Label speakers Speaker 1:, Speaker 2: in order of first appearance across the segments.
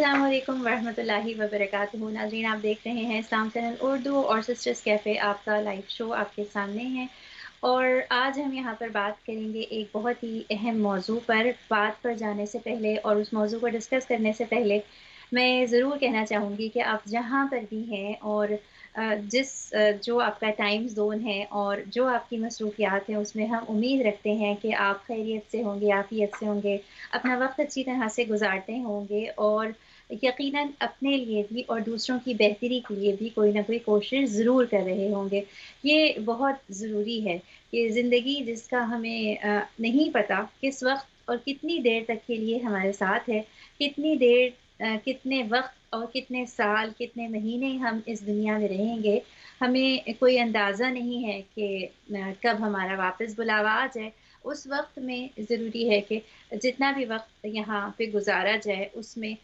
Speaker 1: السلام علیکم ورحمۃ اللہ وبرکاتہ ناظرین، آپ دیکھ رہے ہیں اسلام چینل اردو اور سسٹرز کیفے، آپ کا لائیو شو آپ کے سامنے ہے۔ اور آج ہم یہاں پر بات کریں گے ایک بہت ہی اہم موضوع پر۔ بات پر جانے سے پہلے اور اس موضوع کو ڈسکس کرنے سے پہلے میں ضرور کہنا چاہوں گی کہ آپ جہاں پر بھی ہیں اور جو آپ کا ٹائم زون ہے اور جو آپ کی مصروفیات ہیں، اس میں ہم امید رکھتے ہیں کہ آپ خیریت سے ہوں گے، عافیت سے ہوں گے، اپنا وقت اچھی طرح سے گزارتے ہوں گے، اور یقیناً اپنے لیے بھی اور دوسروں کی بہتری کے لیے بھی کوئی نہ کوئی کوشش ضرور کر رہے ہوں گے۔ یہ بہت ضروری ہے کہ زندگی جس کا ہمیں نہیں پتہ کس وقت اور کتنی دیر تک کے لیے ہمارے ساتھ ہے، کتنی دیر، کتنے وقت اور کتنے سال، کتنے مہینے ہم اس دنیا میں رہیں گے، ہمیں کوئی اندازہ نہیں ہے کہ کب ہمارا واپس بلاوا آ جائے۔ اس وقت میں ضروری ہے کہ جتنا بھی وقت یہاں پہ گزارا جائے اس میں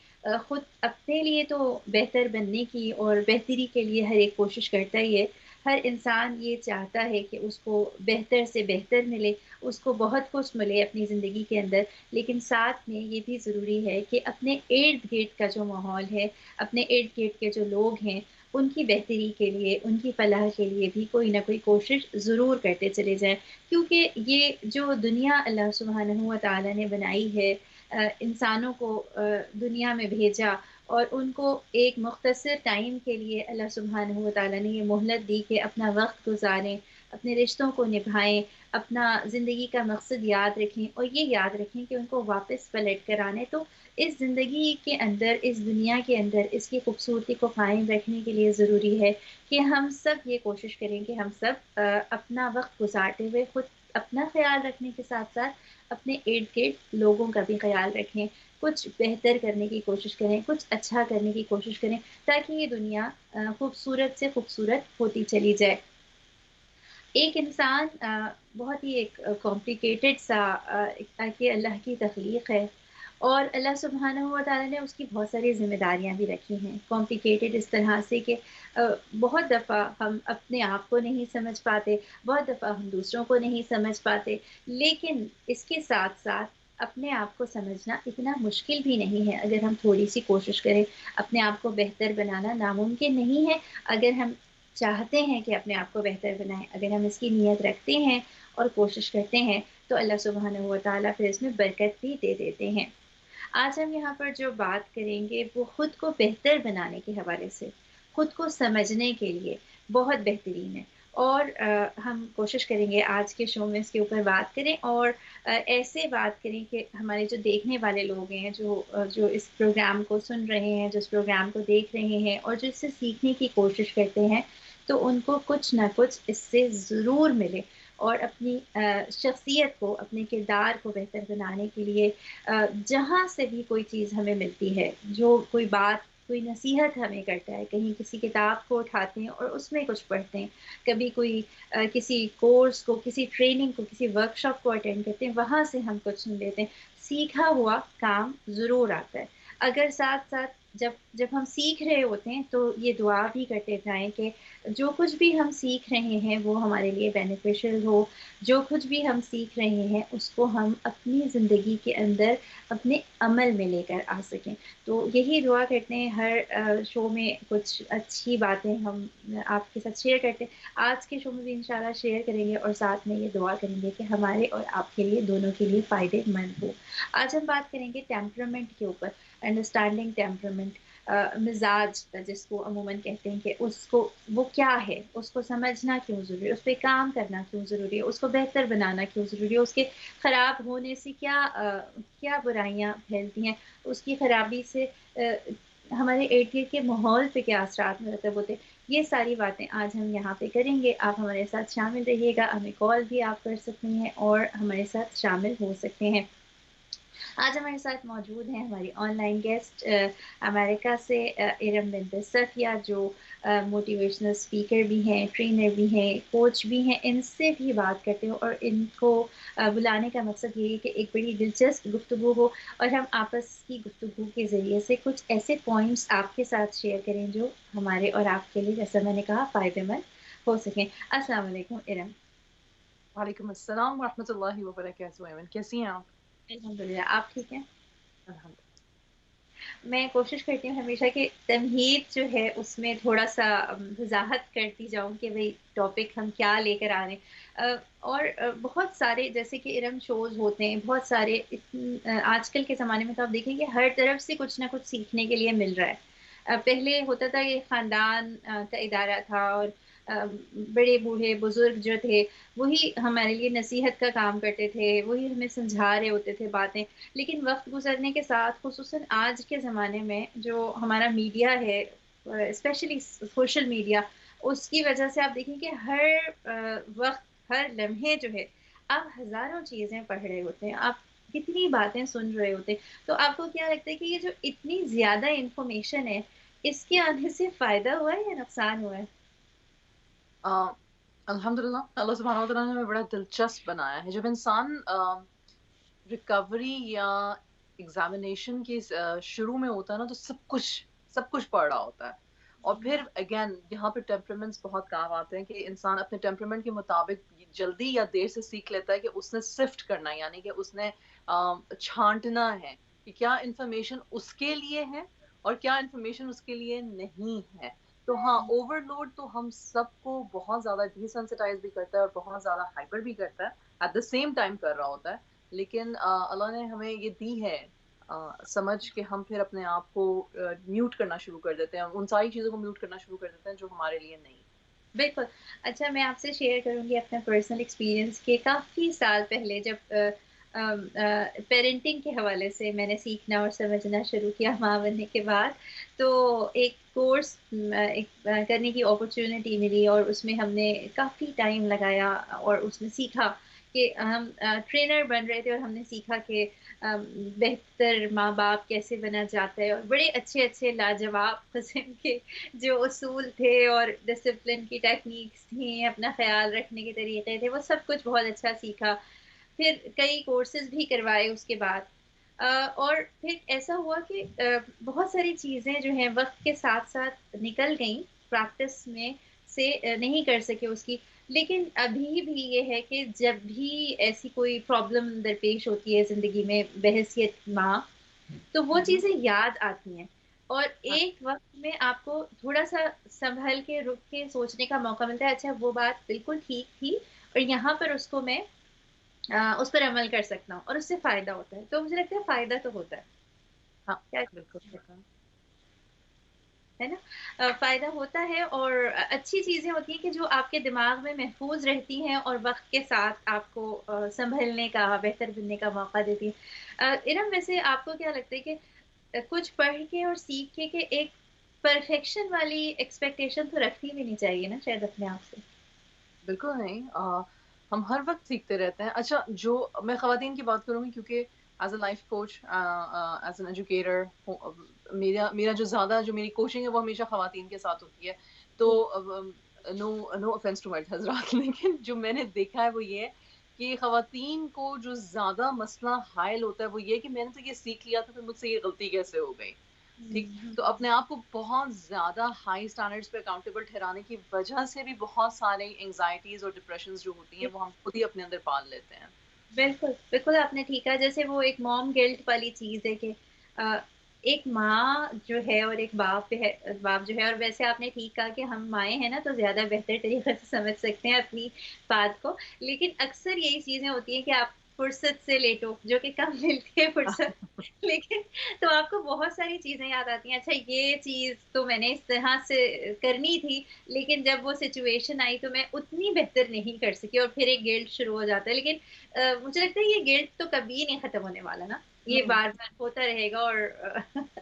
Speaker 1: خود اپنے لیے تو بہتر بننے کی اور بہتری کے لیے ہر ایک کوشش کرتا ہی ہے۔ ہر انسان یہ چاہتا ہے کہ اس کو بہتر سے بہتر ملے، اس کو بہت کچھ ملے اپنی زندگی کے اندر، لیکن ساتھ میں یہ بھی ضروری ہے کہ اپنے ارد گرد کا جو ماحول ہے، اپنے ارد گرد کے جو لوگ ہیں، ان کی بہتری کے لیے، ان کی فلاح کے لیے بھی کوئی نہ کوئی کوشش ضرور کرتے چلے جائیں، کیونکہ یہ جو دنیا اللہ سبحانہ و تعالی نے بنائی ہے، انسانوں کو دنیا میں بھیجا اور ان کو ایک مختصر ٹائم کے لیے اللہ سبحانہ و تعالیٰ نے یہ مہلت دی کہ اپنا وقت گزاریں، اپنے رشتوں کو نبھائیں، اپنا زندگی کا مقصد یاد رکھیں، اور یہ یاد رکھیں کہ ان کو واپس پلٹ کر آنے۔ تو اس زندگی کے اندر، اس دنیا کے اندر اس کی خوبصورتی کو قائم رکھنے کے لیے ضروری ہے کہ ہم سب یہ کوشش کریں کہ ہم سب اپنا وقت گزارتے ہوئے خود اپنا خیال رکھنے کے ساتھ ساتھ اپنے ارد گرد لوگوں کا بھی خیال رکھیں، کچھ بہتر کرنے کی کوشش کریں، کچھ اچھا کرنے کی کوشش کریں، تاکہ یہ دنیا خوبصورت سے خوبصورت ہوتی چلی جائے۔ ایک انسان بہت ہی ایک کمپلیکیٹڈ سا کہ اللہ کی تخلیق ہے، اور اللہ سبحانہ و تعالیٰ نے اس کی بہت ساری ذمہ داریاں بھی رکھی ہیں، کمپلیکیٹڈ اس طرح سے کہ بہت دفعہ ہم اپنے آپ کو نہیں سمجھ پاتے، بہت دفعہ ہم دوسروں کو نہیں سمجھ پاتے، لیکن اس کے ساتھ ساتھ اپنے آپ کو سمجھنا اتنا مشکل بھی نہیں ہے اگر ہم تھوڑی سی کوشش کریں۔ اپنے آپ کو بہتر بنانا ناممکن نہیں ہے اگر ہم چاہتے ہیں کہ اپنے آپ کو بہتر بنائیں، اگر ہم اس کی نیت رکھتے ہیں اور کوشش کرتے ہیں تو اللہ سبحانہ و تعالیٰ پھر اس میں برکت بھی دے دیتے ہیں۔ آج ہم یہاں پر جو بات کریں گے وہ خود کو بہتر بنانے کے حوالے سے، خود کو سمجھنے کے لیے بہت بہترین ہے، اور ہم کوشش کریں گے آج کے شو میں اس کے اوپر بات کریں، اور ایسے بات کریں کہ ہمارے جو دیکھنے والے لوگ ہیں، جو اس پروگرام کو سن رہے ہیں، جو اس پروگرام کو دیکھ رہے ہیں اور جو اس سے سیکھنے کی کوشش کرتے ہیں، تو ان کو کچھ نہ کچھ اس سے ضرور ملے، اور اپنی شخصیت کو، اپنے کردار کو بہتر بنانے کے لیے جہاں سے بھی کوئی چیز ہمیں ملتی ہے، جو کوئی بات، کوئی نصیحت ہمیں کرتا ہے، کہیں کسی کتاب کو اٹھاتے ہیں اور اس میں کچھ پڑھتے ہیں، کبھی کوئی کسی کورس کو، کسی ٹریننگ کو، کسی ورکشاپ کو اٹینڈ کرتے ہیں، وہاں سے ہم کچھ سن لیتے ہیں، سیکھا ہوا کام ضرور آتا ہے۔ اگر ساتھ ساتھ جب ہم سیکھ رہے ہوتے ہیں تو یہ دعا بھی کرتے جائیں کہ جو کچھ بھی ہم سیکھ رہے ہیں وہ ہمارے لیے بینیفیشل ہو، جو کچھ بھی ہم سیکھ رہے ہیں اس کو ہم اپنی زندگی کے اندر اپنے عمل میں لے کر آ سکیں۔ تو یہی دعا کرتے ہیں، ہر شو میں کچھ اچھی باتیں ہم آپ کے ساتھ شیئر کرتے ہیں، آج کے شو میں بھی انشاءاللہ شیئر کریں گے، اور ساتھ میں یہ دعا کریں گے کہ ہمارے اور آپ کے لیے، دونوں کے لیے فائدے مند ہو۔ آج ہم بات کریں گے ٹیمپرامنٹ کے اوپر، انڈرسٹینڈنگ ٹیمپرامنٹ، مزاج جس کو عموماً کہتے ہیں کہ اس کو، وہ کیا ہے، اس کو سمجھنا کیوں ضروری ہے، اس پہ کام کرنا کیوں ضروری ہے، اس کو بہتر بنانا کیوں ضروری ہے، اس کے خراب ہونے سے کیا برائیاں پھیلتی ہیں، اس کی خرابی سے ہمارے ارد گرد کے ماحول پہ کیا اثرات مرتب ہوتے ہیں، یہ ساری باتیں آج ہم یہاں پہ کریں گے۔ آپ ہمارے ساتھ شامل رہیے گا، ہمیں کال بھی آپ کر سکتے ہیں اور ہمارے ساتھ شامل ہو سکتے ہیں۔ آج ہمارے ساتھ موجود ہیں ہماری آن لائن گیسٹ، امریکہ سے ارم بنت صفیہ، جو موٹیویشنل اسپیکر بھی ہیں، ٹرینر بھی ہیں، کوچ بھی ہیں۔ ان سے بھی بات کرتے ہو، اور ان کو بلانے کا مقصد یہ ہے کہ ایک بڑی دلچسپ گفتگو ہو، اور ہم آپس کی گفتگو کے ذریعے سے کچھ ایسے پوائنٹس آپ کے ساتھ شیئر کریں جو ہمارے اور آپ کے لیے، جیسا میں نے کہا، فائدے مند ہو سکیں۔ السلام علیکم ارم۔
Speaker 2: وعلیکم السلام ورحمۃ اللہ وبرکاتہ۔ ایمن کیسی ہیں آپ؟
Speaker 1: الحمد للہ، آپ ٹھیک ہیں؟
Speaker 2: الحمد
Speaker 1: میں کوشش کرتی ہوں ہمیشہ کہ تمہید جو ہے اس میں تھوڑا سا وضاحت کرتی جاؤں کہ بھئی ٹاپک ہم کیا لے کر آ رہے ہیں، اور بہت سارے جیسے کہ ارم شوز ہوتے ہیں، بہت سارے آج کل کے زمانے میں تو آپ دیکھیں کہ ہر طرف سے کچھ نہ کچھ سیکھنے کے لیے مل رہا ہے۔ پہلے ہوتا تھا یہ خاندان کا ادارہ تھا، اور بڑے بوڑھے بزرگ جو تھے وہی ہمارے لیے نصیحت کا کام کرتے تھے، وہی ہمیں سمجھا رہے ہوتے تھے باتیں۔ لیکن وقت گزرنے کے ساتھ خصوصاً آج کے زمانے میں جو ہمارا میڈیا ہے، اسپیشلی سوشل میڈیا، اس کی وجہ سے آپ دیکھیں کہ ہر وقت، ہر لمحے جو ہے آپ ہزاروں چیزیں پڑھ رہے ہوتے ہیں، آپ کتنی باتیں سن رہے ہوتے ہیں۔ تو آپ کو کیا لگتا ہے کہ یہ جو اتنی زیادہ انفارمیشن ہے، اس کے آنے سے فائدہ ہوا ہے یا نقصان ہوا ہے؟
Speaker 2: آ، الحمدللہ اللہ سبحانہ وتعالیٰ نے ہمیں بڑا دلچسپ بنایا ہے. جب انسان ریکوری یا ایگزامینیشن کی شروع میں ہوتا ہے نا، تو سب کچھ پڑھ رہا ہوتا ہے. اور پھر اگین یہاں پہ ٹیمپرمنٹس بہت کام آتے ہیں کہ انسان اپنے ٹیمپرمنٹ کے مطابق جلدی یا دیر سے سیکھ لیتا ہے کہ اس نے سفٹ کرنا ہے، یعنی کہ اس نے چھانٹنا ہے کہ کیا انفارمیشن اس کے لیے ہے اور کیا انفارمیشن اس کے لیے نہیں ہے. تو ہاں، اوور لوڈ تو ہم سب کو بہت زیادہ ڈی سینسٹائز بھی کرتا ہے اور بہت زیادہ ہائپر بھی کرتا ہے، ایٹ دا سیم ٹائم کر رہا ہوتا ہے. لیکن اللہ نے ہمیں یہ دی ہے سمجھ کہ ہم پھر اپنے آپ کو میوٹ کرنا شروع کر دیتے ہیں، ان ساری چیزوں کو میوٹ کرنا شروع کر دیتے ہیں جو ہمارے لیے نہیں.
Speaker 1: بالکل۔ اچھا، میں آپ سے شیئر کروں گی اپنا پرسنل ایکسپیرئنس کہ کافی سال پہلے جب پیرنٹنگ کے حوالے سے میں نے سیکھنا اور سمجھنا شروع کیا ماں بننے کے بعد، تو ایک کورس کرنے کی اپرچونٹی ملی، اور اس میں ہم نے کافی ٹائم لگایا اور اس میں سیکھا کہ ہم ٹرینر بن رہے تھے، اور ہم نے سیکھا کہ ام، بہتر ماں باپ کیسے بنا جاتا ہے، اور بڑے اچھے اچھے لاجواب قسم کے جو اصول تھے اور ڈسپلن کی ٹیکنیکس تھیں، اپنا خیال رکھنے کے طریقے تھے، وہ سب کچھ بہت اچھا سیکھا۔ پھر کئی کورسز بھی کروائے اس کے بعد، اور پھر ایسا ہوا کہ بہت ساری چیزیں جو ہیں وقت کے ساتھ ساتھ نکل گئیں، پریکٹس میں سے نہیں کر سکے اس کی۔ لیکن ابھی بھی یہ ہے کہ جب بھی ایسی کوئی پرابلم درپیش ہوتی ہے زندگی میں بحیثیت ماں، تو وہ
Speaker 2: مہم.
Speaker 1: چیزیں یاد آتی ہیں، اور
Speaker 2: ہاں،
Speaker 1: ایک وقت میں آپ کو تھوڑا سا سنبھل کے رک کے سوچنے کا موقع ملتا ہے، اچھا وہ بات بالکل ٹھیک تھی، اور یہاں پر اس کو میں اس پر عمل کر سکتا ہوں، اور اس سے فائدہ ہوتا ہے۔ تو مجھے لگتا ہے فائدہ تو ہوتا ہے،
Speaker 2: ہاں،
Speaker 1: کیا
Speaker 2: بالکل ہوتا ہے.
Speaker 1: ہے نا؟ فائدہ ہوتا ہے، اور اچھی چیزیں ہوتی ہیں کہ جو آپ کے دماغ میں محفوظ رہتی ہیں اور وقت کے ساتھ آپ کو سنبھلنے کا، بہتر بننے کا موقع دیتی ہیں۔ ارم، ویسے آپ کو کیا لگتا ہے کہ کچھ پڑھ کے اور سیکھ کے کہ ایک پرفیکشن والی ایکسپیکٹیشن تو رکھنی بھی نہیں چاہیے نا شاید اپنے آپ سے؟
Speaker 2: بالکل نہیں. ہم ہر وقت سیکھتے رہتے ہیں. اچھا، جو میں خواتین کی بات کروں گی کیونکہ as a life coach, as an educator, میرا جو زیادہ جو میری کوچنگ ہے وہ ہمیشہ خواتین کے ساتھ ہوتی ہے. تو
Speaker 1: جی۔
Speaker 2: نو افینس ٹو مرد حضرات لیکن جو میں نے دیکھا ہے وہ یہ ہے کہ خواتین کو جو زیادہ مسئلہ حائل ہوتا ہے وہ یہ کہ میں نے تو یہ سیکھ لیا تھا، پھر مجھ سے یہ غلطی کیسے ہو گئی. ٹھیک. تو اپنے آپ کو بہت زیادہ ہائی سٹینڈرڈز پہ اکاؤنٹیبل ٹھہرانے کی وجہ سے بھی بہت سارے انگزائٹیز اور ڈپریشنز جو ہوتی ہیں وہ ہم خود ہی اپنے اندر پال لیتے ہیں.
Speaker 1: بالکل بالکل، آپ نے ٹھیک کہا، جیسے وہ ایک موم گلٹ والی چیز ہے کہ آ، ایک ماں جو ہے اور ایک باپ ہے، باپ جو ہے، اور ویسے آپ نے ٹھیک کہا کہ ہم مائیں ہیں نا تو زیادہ بہتر طریقے سے سمجھ سکتے ہیں اپنی بات کو، لیکن اکثر یہی چیزیں ہوتی ہیں کہ آپ فرصت سے لیٹو جو کہ کم ملتی ہے فرصت، لیکن تو آپ کو بہت ساری چیزیں یاد آتی ہیں، اچھا یہ چیز تو میں نے اس طرح سے کرنی تھی، لیکن جب وہ سچویشن آئی تو میں اتنی بہتر نہیں کر سکی، اور پھر ایک گلٹ شروع ہو جاتا ہے۔ لیکن مجھے لگتا ہے یہ گلٹ تو کبھی نہیں ختم ہونے والا نا، یہ
Speaker 2: نہیں.
Speaker 1: بار بار ہوتا رہے گا، اور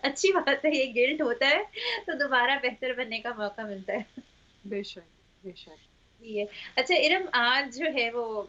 Speaker 1: اچھی بات ہے یہ گلٹ ہوتا ہے تو دوبارہ بہتر بننے کا موقع ملتا ہے۔
Speaker 2: بے شک، بے شک.
Speaker 1: جی ہے۔ اچھا ارم، آج جو ہے وہ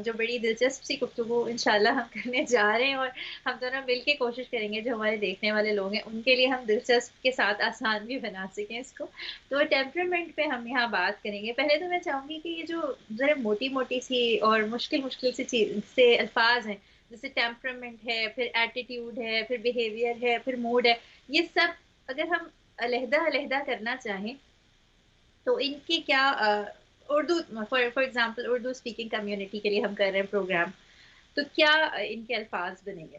Speaker 1: جو بڑی دلچسپ سی گفتگو انشاءاللہ ہم کرنے جا رہے ہیں، اور ہم دونوں مل کے کوشش کریں گے جو ہمارے دیکھنے والے لوگ ہیں ان کے لیے ہم دلچسپ کے ساتھ آسان بھی بنا سکیں اس کو۔ تو ٹیمپرمنٹ پہ ہم یہاں بات کریں گے۔ پہلے تو میں چاہوں گی کہ یہ جو ذرا موٹی موٹی سی اور مشکل مشکل سی چیز سے الفاظ ہیں، جیسے ٹیمپرمنٹ ہے، پھر ایٹیٹیوڈ ہے، پھر بیہیویئر ہے، پھر موڈ ہے، یہ سب اگر ہم علیحدہ علیحدہ کرنا چاہیں تو ان کی کیا Urdu, for example Urdu speaking community کے لیے ہم کر رہے ہیں پروگرام، تو کیا ان کے الفاظ بنیں گے؟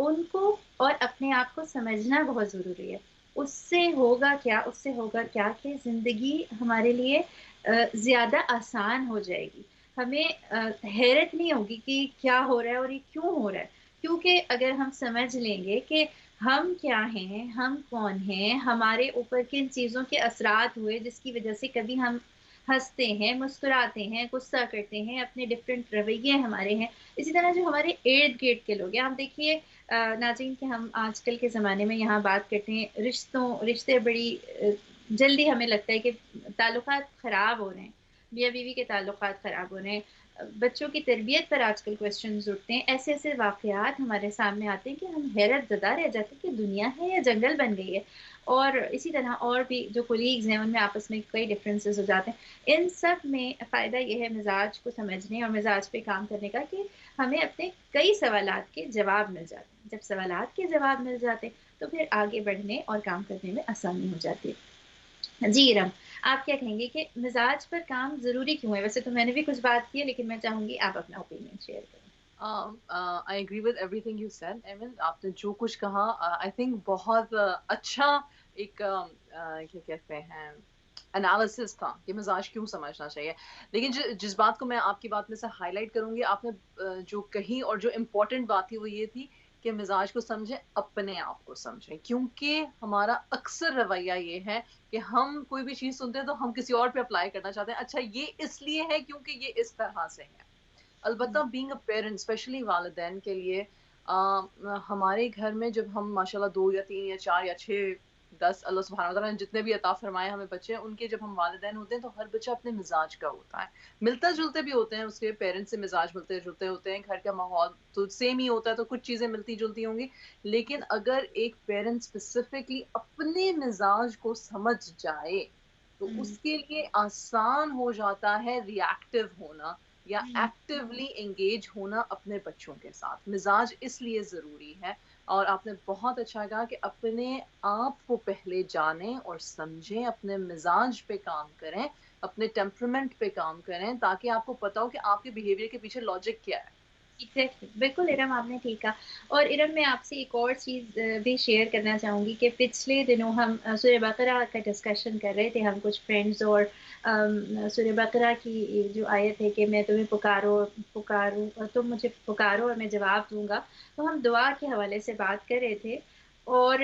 Speaker 1: ان کو اور اپنے آپ کو سمجھنا بہت ضروری ہے. اس سے ہوگا کیا کہ زندگی ہمارے لیے زیادہ آسان ہو جائے گی. ہمیں حیرت نہیں ہوگی کہ کیا ہو رہا ہے اور یہ کیوں ہو رہا ہے. کیونکہ اگر ہم سمجھ لیں گے کہ ہم کیا ہیں، ہم کون ہیں، ہمارے اوپر کن چیزوں کے اثرات ہوئے جس کی وجہ سے کبھی ہم ہنستے ہیں، مسکراتے ہیں، غصہ کرتے ہیں، اپنے ڈفرینٹ رویے ہمارے ہیں. اسی طرح جو ہمارے ارد گرد کے لوگ ہیں، آپ دیکھیے ناظرین کہ ہم آج کل کے زمانے میں یہاں بات کرتے ہیں رشتے بڑی جلدی ہمیں لگتا ہے کہ تعلقات خراب ہو رہے ہیں، میاں بیوی کے تعلقات خراب ہو رہے ہیں، بچوں کی تربیت پر آج کل کوشچنز اٹھتے ہیں. ایسے ایسے واقعات ہمارے سامنے آتے ہیں کہ ہم حیرت زدہ رہ جاتے ہیں کہ دنیا ہے یا جنگل بن گئی ہے. اور اسی طرح اور بھی جو کولیگز ہیں ان میں آپس میں کئی ڈفرینسز ہو جاتے ہیں. ان سب میں فائدہ یہ ہے مزاج کو سمجھنے اور مزاج پہ کام کرنے کا کہ ہمیں اپنے کئی سوالات کے جواب مل جاتے ہیں. جب سوالات کے جواب مل جاتے تو پھر آگے بڑھنے اور کام کرنے میں آسانی ہو جاتی ہے. جی ارم، آپ کیا کہیں گے کہ مزاج پر کام ضروری کیوں ہے؟ ویسے تو میں نے بھی کچھ بات کی ہے لیکن میں چاہوں گی آپ اپنا اوپینین شیئر کریں.
Speaker 2: I agree with everything you said Aiman. آپ نے جو کچھ کہا آئی تھنک بہت اچھا ایک کیا کہتے ہیں انالیسس تھا کہ مزاج کیوں سمجھنا چاہیے. لیکن جس بات کو میں آپ کی بات میں سے ہائی لائٹ کروں گی، آپ نے جو کہی اور جو امپورٹنٹ بات تھی وہ یہ تھی کہ مزاج کو سمجھیں، اپنے آپ کو سمجھیں. کیونکہ ہمارا اکثر رویہ یہ ہے کہ ہم کوئی بھی چیز سنتے ہیں تو ہم کسی اور پہ اپلائی کرنا چاہتے ہیں. اچھا یہ اس لیے ہے کیونکہ یہ اس طرح سے ہے. البتہ بینگ اے پیرنٹ اسپیشلی والدین کے لیے ہمارے گھر میں جب ہم ماشاءاللہ 2 یا 3 یا 4 یا 6 10 اللہ سبحانہ وتعالیٰ نے جتنے بھی عطا فرمائے ہمیں بچے ان کے جب ہم والدین ہوتے ہیں تو ہر بچہ اپنے مزاج کا ہوتا ہے. ملتا جلتے بھی ہوتے ہیں، اس کے پیرنٹس سے مزاج ملتے جلتے ہوتے ہیں، گھر کا ماحول تو سیم ہی ہوتا ہے تو کچھ چیزیں ملتی جلتی ہوں گی. لیکن اگر ایک پیرنٹ اسپیسیفکلی اپنے مزاج کو سمجھ جائے تو اس کے لیے آسان ہو جاتا ہے ری ایکٹیو ہونا یا ایکٹیولی انگیج ہونا اپنے بچوں کے ساتھ. مزاج اس لیے ضروری ہے. اور آپ نے بہت اچھا کہا کہ اپنے آپ کو پہلے جانیں اور سمجھیں، اپنے مزاج پہ کام کریں، اپنے ٹیمپرمنٹ پہ کام کریں تاکہ آپ کو پتا ہو کہ آپ کے بیہیویئر کے پیچھے لاجک کیا ہے.
Speaker 1: ایگزیکٹلی، بالکل ارم آپ نے ٹھیک کہا. اور ارم میں آپ سے ایک اور چیز بھی شیئر کرنا چاہوں گی کہ پچھلے دنوں ہم سورہ بقرہ کا ڈسکشن کر رہے تھے ہم کچھ فرینڈز، اور سورہ بقرہ کی جو آیت ہے کہ میں تمہیں پکاروں تم مجھے پکارو اور میں جواب دوں گا. تو ہم دعا کے حوالے سے بات کر رہے تھے. اور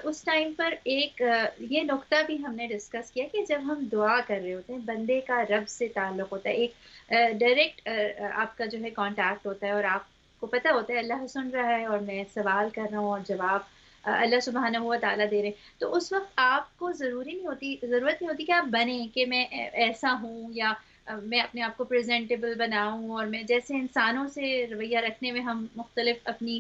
Speaker 1: اس ٹائم پر ایک یہ نقطہ بھی ہم نے ڈسکس کیا کہ جب ہم دعا کر رہے ہوتے ہیں بندے کا رب سے تعلق ہوتا ہے، ایک ڈائریکٹ آپ کا جو ہے کانٹیکٹ ہوتا ہے اور آپ کو پتہ ہوتا ہے اللہ سن رہا ہے اور میں سوال کر رہا ہوں اور جواب اللہ سبحانہ ہوا تعالیٰ دے رہے ہیں. تو اس وقت آپ کو ضرورت نہیں ہوتی کہ آپ بنیں کہ میں ایسا ہوں یا میں اپنے آپ کو پریزنٹیبل بناؤں اور میں جیسے انسانوں سے رویہ رکھنے میں ہم مختلف اپنی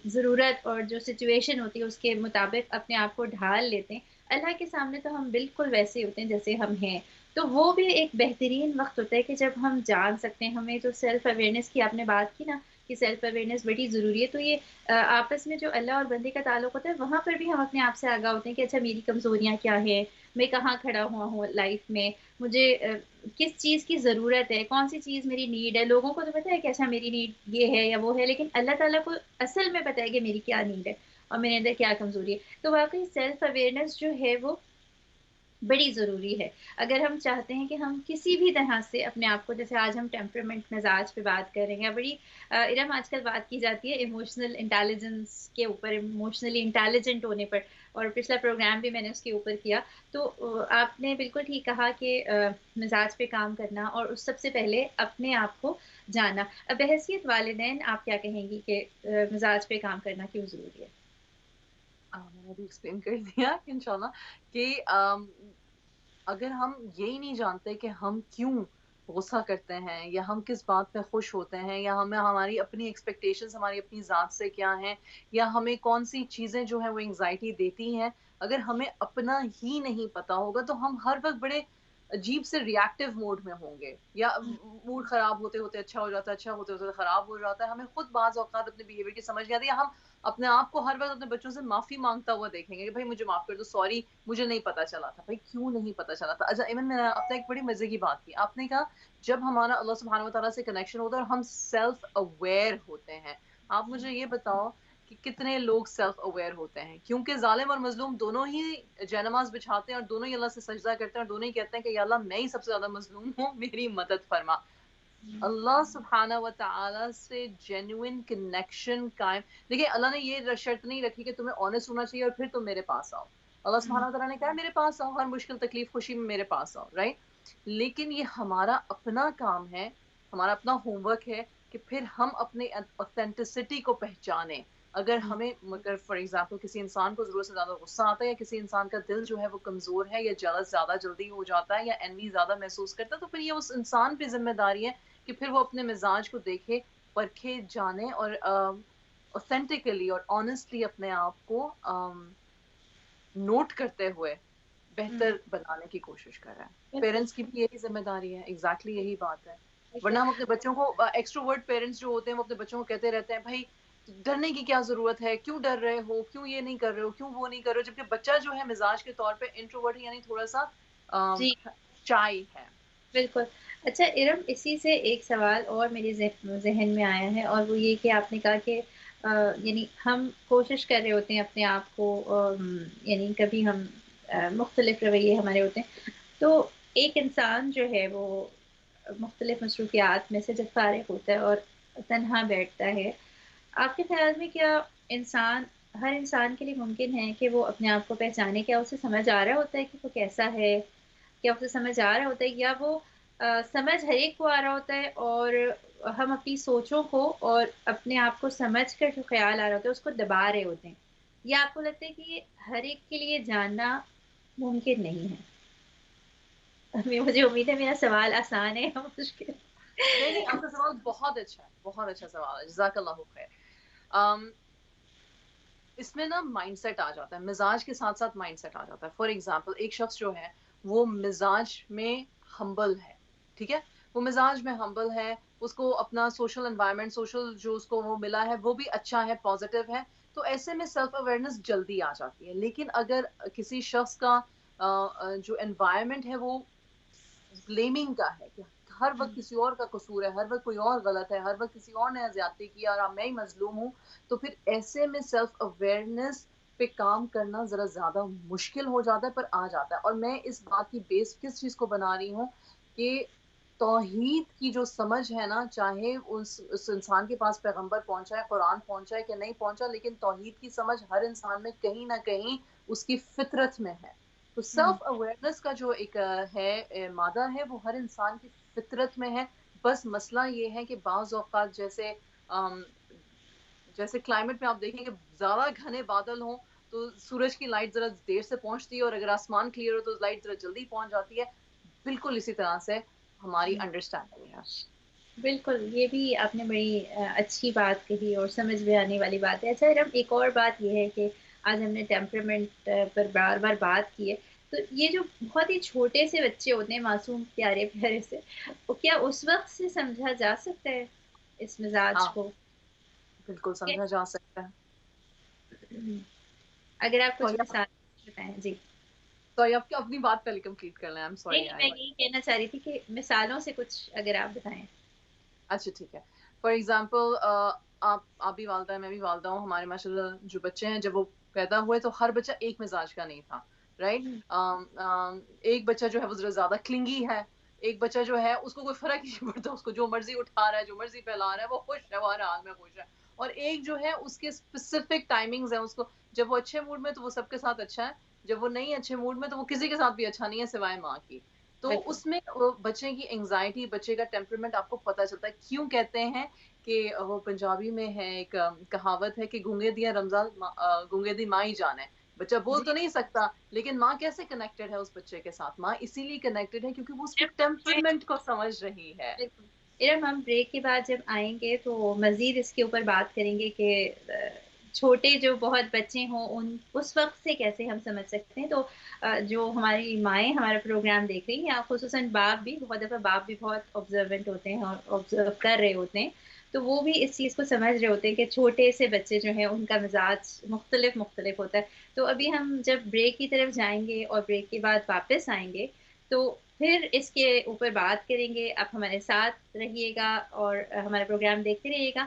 Speaker 1: ضرورت اور جو سچویشن ہوتی ہے اس کے مطابق اپنے آپ کو ڈھال لیتے ہیں. اللہ کے سامنے تو ہم بالکل ویسے ہوتے ہیں جیسے ہم ہیں. تو وہ بھی ایک بہترین وقت ہوتا ہے کہ جب ہم جان سکتے ہیں. ہمیں جو سیلف اویئرنیس کی آپ نے بات کی نا کہ سیلف اویئرنیس بڑی ضروری ہے، تو یہ آپس میں جو اللہ اور بندے کا تعلق ہوتا ہے وہاں پر بھی ہم اپنے آپ سے آگاہ ہوتے ہیں کہ اچھا میری کمزوریاں کیا ہے، میں کہاں کھڑا ہوا ہوں لائف میں، مجھے کس چیز کی ضرورت ہے، کون سی چیز میری نیڈ ہے. لوگوں کو تو پتہ ہے کہ اچھا میری نیڈ یہ ہے یا وہ ہے، لیکن اللہ تعالیٰ کو اصل میں پتہ ہے کہ میری کیا نیڈ ہے اور میرے اندر کیا کمزوری ہے. تو واقعی سیلف اویئرنیس جو ہے وہ بڑی ضروری ہے. اگر ہم چاہتے ہیں کہ ہم کسی بھی طرح سے اپنے آپ کو، جیسے آج ہم ٹیمپرمنٹ مزاج پہ بات کر رہے ہیں، بڑی ارم آج کل بات کی جاتی ہے ایموشنل انٹیلیجنس کے اوپر، ایموشنلی انٹیلیجنٹ ہونے پر، اور پچھلا پروگرام بھی میں نے اس کے اوپر کیا. تو آپ نے بالکل ٹھیک کہا کہ مزاج پہ کام کرنا اور اس سب سے پہلے اپنے آپ کو جانا. بحیثیت والدین آپ کیا کہیں گی کہ مزاج پہ کام کرنا کیوں ضروری ہے؟
Speaker 2: میں نے بھی ایکسپلین کر دیا انشاءاللہ کہ اگر ہم یہی نہیں جانتے کہ ہم کیوں غصہ کرتے ہیں یا ہم کس بات پہ خوش ہوتے ہیں یا ہمیں ہماری اپنی ایکسپیکٹیشنز ہماری اپنی ذات سے کیا ہیں یا ہمیں کون سی چیزیں جو ہیں وہ انگزائٹی دیتی ہیں، اگر ہمیں اپنا ہی نہیں پتا ہوگا تو ہم ہر وقت بڑے عجیب سے ری ایکٹیو موڈ میں ہوں گے، یا موڈ خراب ہوتے ہوتے اچھا ہو جاتا ہے، اچھا ہوتے ہوتے خراب ہو جاتا ہے. ہمیں خود بعض اوقات اپنے بیہیویئر کی سمجھ نہیں آتی، یا ہم اپنے آپ کو ہر وقت اپنے بچوں سے معافی مانگتا ہوا دیکھیں گے کہ بھائی مجھے معاف کر دو، سوری مجھے نہیں پتا چلا تھا. بھائی کیوں نہیں پتا چلا تھا؟ اچھا ایون میں نے آپ نے ایک بڑی مزے کی بات کی، آپ نے کہا جب ہمارا اللہ سبحانہ وتعالیٰ سے کنیکشن ہوتا ہے اور ہم سیلف اویئر ہوتے ہیں. آپ مجھے یہ بتاؤ کہ کتنے لوگ سیلف اویئر ہوتے ہیں، کیونکہ ظالم اور مظلوم دونوں ہی جے نماز بچھاتے ہیں اور دونوں ہی اللہ سے سجدہ کرتے ہیں اور دونوں ہی کہتے ہیں کہ یا اللہ میں ہی سب سے زیادہ مظلوم ہوں، میری مدد فرما۔ اللہ سبحانہ و تعالیٰ سے جینوئن کنیکشن قائم، دیکھیے اللہ نے یہ شرط نہیں رکھی کہ تمہیں آنےسٹ ہونا چاہیے اور پھر تم میرے پاس آؤ۔ اللہ سبحانہ و تعالیٰ نے کہا میرے پاس آؤ، ہر مشکل تکلیف خوشی میں میرے پاس آؤ، رائٹ؟ لیکن یہ ہمارا اپنا کام ہے، ہمارا اپنا ہوم ورک ہے کہ پھر ہم اپنے اوتھینٹسٹی کو پہچانیں۔ اگر ہمیں اگر فار ایگزامپل کسی انسان کو ضرورت سے زیادہ غصہ آتا ہے یا کسی انسان کا دل جو ہے وہ کمزور ہے یا جلد زیادہ جلدی ہو جاتا ہے یا انوی زیادہ محسوس کرتا ہے، تو پھر یہ اس انسان پہ ذمہ داری ہے کہ پھر وہ اپنے مزاج کو دیکھے، پرکھے، جانے اور اوتھینٹیکلی اور آنےسٹلی اپنے آپ کو نوٹ کرتے ہوئے بہتر بنانے کی کوشش کر رہا ہے۔
Speaker 1: بالکل
Speaker 2: پیرنٹس کی بھی یہی ذمہ داری ہے، ایگزیکٹلی یہی بات ہے۔
Speaker 1: بالکل
Speaker 2: ورنہ ہم اپنے بچوں کو ایکسٹروورٹ پیرنٹس جو ہوتے ہیں وہ اپنے بچوں کو کہتے رہتے ہیں بھائی ڈرنے کی کیا ضرورت ہے، کیوں ڈر رہے ہو، کیوں یہ نہیں کر رہے ہو، کیوں وہ نہیں کر رہے ہو، جبکہ بچہ جو ہے مزاج کے طور پہ انٹروورٹ یعنی تھوڑا سا
Speaker 1: جی
Speaker 2: شائے ہے۔
Speaker 1: بالکل۔ اچھا ارم، اسی سے ایک سوال اور میرے ذہن میں آیا ہے، اور وہ یہ کہ آپ نے کہا کہ یعنی ہم کوشش کر رہے ہوتے ہیں اپنے آپ کو، یعنی کبھی ہم مختلف رویے ہمارے ہوتے ہیں، تو ایک انسان جو ہے وہ مختلف مصروفیات میں سے جب فارغ ہوتا ہے اور تنہا بیٹھتا ہے، آپ کے خیال میں کیا انسان ہر انسان کے لیے ممکن ہے کہ وہ اپنے آپ کو پہچانے؟ کیا اسے سمجھ آ رہا ہوتا ہے کہ وہ کیسا ہے؟ کیا اسے سمجھ آ رہا ہوتا ہے، یا وہ سمجھ ہر ایک کو آ رہا ہوتا ہے اور ہم اپنی سوچوں کو اور اپنے آپ کو سمجھ کر جو خیال آ رہا ہوتا ہے اس کو دبا رہے ہوتے ہیں؟ یا آپ کو لگتا ہے کہ یہ ہر ایک کے لیے جاننا ممکن نہیں ہے؟ مجھے امید ہے میرا سوال آسان ہے یا مشکل؟
Speaker 2: نہیں نہیں، آپ کا سوال بہت اچھا ہے، بہت اچھا سوال ہے، جزاک اللہ خیر۔ اس میں نا مائنڈ سیٹ آ جاتا ہے، مزاج کے ساتھ ساتھ مائنڈ سیٹ آ جاتا ہے۔ فار ایگزامپل ایک شخص جو ہے وہ مزاج میں ہمبل ہے، ٹھیک ہے، وہ مزاج میں ہمبل ہے، اس کو اپنا سوشل انوائرمنٹ، سوشل جو اس کو وہ ملا ہے وہ بھی اچھا ہے، پازیٹیو ہے، تو ایسے میں سیلف اویئرنیس جلدی آ جاتی ہے۔ لیکن اگر کسی شخص کا جو انوائرمنٹ ہے وہ بلیمنگ کا ہے کہ ہر وقت کسی اور کا قصور ہے، ہر وقت کوئی اور غلط ہے، ہر وقت کسی اور نے زیادتی کی اور اب میں ہی مظلوم ہوں، تو پھر ایسے میں سیلف اویئرنیس پہ کام کرنا ذرا زیادہ مشکل ہو جاتا ہے، پر آ جاتا ہے۔ اور میں اس بات کی بیس کس چیز کو بنا رہی ہوں کہ توحید کی جو سمجھ ہے نا، چاہے اس انسان کے پاس پیغمبر پہنچا ہے، قرآن پہنچا ہے کہ نہیں پہنچا، لیکن توحید کی سمجھ ہر انسان میں کہیں نہ کہیں اس کی فطرت میں ہے۔ تو سیلف اویئرنیس کا جو ایک ہے مادہ ہے وہ ہر انسان کی فطرت میں ہے۔ بس مسئلہ یہ ہے کہ بعض اوقات جیسے کلائمیٹ میں آپ دیکھیں کہ زیادہ گھنے بادل ہوں تو سورج کی لائٹ ذرا دیر سے پہنچتی ہے، اور اگر آسمان کلیئر ہو تو لائٹ ذرا جلدی پہنچ جاتی ہے۔ بالکل اسی طرح سے ہماری انڈرسٹینڈنگ ہے۔
Speaker 1: بالکل، یہ بھی آپ نے بڑی اچھی بات کہی اور سمجھ میں آنے والی بات ہے۔ اچھا ارم، ایک اور بات یہ ہے کہ آج ہم نے ٹیمپرمنٹ پر بار بار بات کی ہے، تو یہ جو بہت ہی چھوٹے سے بچے ہوتے ہیں، معصوم پیارے پیارے سے، وہ کیا اس وقت سے سمجھا جا سکتا ہے اس مزاج
Speaker 2: ہاں
Speaker 1: کو؟
Speaker 2: بالکل سمجھا جا سکتا ہے۔
Speaker 1: اگر آپ
Speaker 2: تو
Speaker 1: کچھ مثال بتائیں جی۔
Speaker 2: آپ اپنی بات پہلے کمپلیٹ کر لیں،
Speaker 1: نہیں نہیں، میں یہی کہنا چاہ رہی تھی کہ مثالوں سے کچھ اگر آپ بتائیں۔
Speaker 2: اچھا ٹھیک ہے۔ فار ایگزامپل آپ بھی والدہ ہیں، میں بھی والدہ ہوں، ہمارے ماشاء اللہ جو بچے ہیں جب وہ پیدا ہوئے تو ہر بچہ ایک مزاج کا نہیں تھا، رائٹ؟ ایک بچہ جو ہے وہ ذرا زیادہ کلنگی ہے، ایک بچہ جو ہے اس کو کوئی فرق ہی نہیں پڑتا، اس کو جو مرضی اٹھا رہا ہے، جو مرضی پھیلا رہا ہے، وہ خوش ہے، وہ ہر حال میں خوش ہے۔ اور ایک جو ہے اس کے اسپیسیفک ٹائمنگز ہیں، اس کو جب وہ اچھے موڈ میں تو وہ سب کے ساتھ اچھا ہے، جب وہ نہیں اچھے موڈ میں تو وہ کسی کے ساتھ بھی اچھا نہیں ہے سوائے ماں کی۔ تو
Speaker 1: بالکل
Speaker 2: اس میں بچے کی انگزائٹی، بچے کا ٹیمپرمنٹ آپ کو پتہ چلتا ہے۔ کیوں کہتے ہیں کہ وہ پنجابی میں ہے ایک کہاوت ہے کہ گونگے دیا رمضان گونگے دی ماں ہی جانے۔ بچہ بول
Speaker 1: جی
Speaker 2: تو نہیں سکتا لیکن ماں کیسے کنیکٹڈ ہے اس بچے کے ساتھ؟ ماں اسی لیے کنیکٹڈ ہے کیونکہ وہ اس کے ٹیمپرمنٹ کو سمجھ رہی ہے۔
Speaker 1: بالکل۔ ارم، ہم بریک کے بعد جب آئیں گے تو مزید اس کے اوپر بات کریں گے کہ چھوٹے جو بہت بچے ہوں اس وقت سے کیسے ہم سمجھ سکتے ہیں۔ تو جو ہماری مائیں ہمارا پروگرام دیکھ رہی ہیں، خصوصاً باپ بھی، بہت دفعہ باپ بھی بہت آبزروینٹ ہوتے ہیں اور آبزرو کر رہے ہوتے ہیں، تو وہ بھی اس چیز کو سمجھ رہے ہوتے ہیں کہ چھوٹے سے بچے جو ہیں ان کا مزاج مختلف مختلف ہوتا ہے۔ تو ابھی ہم جب بریک کی طرف جائیں گے اور بریک کے بعد واپس آئیں گے تو پھر اس کے اوپر بات کریں گے۔ آپ ہمارے ساتھ رہیے گا اور ہمارا پروگرام دیکھتے رہیے گا۔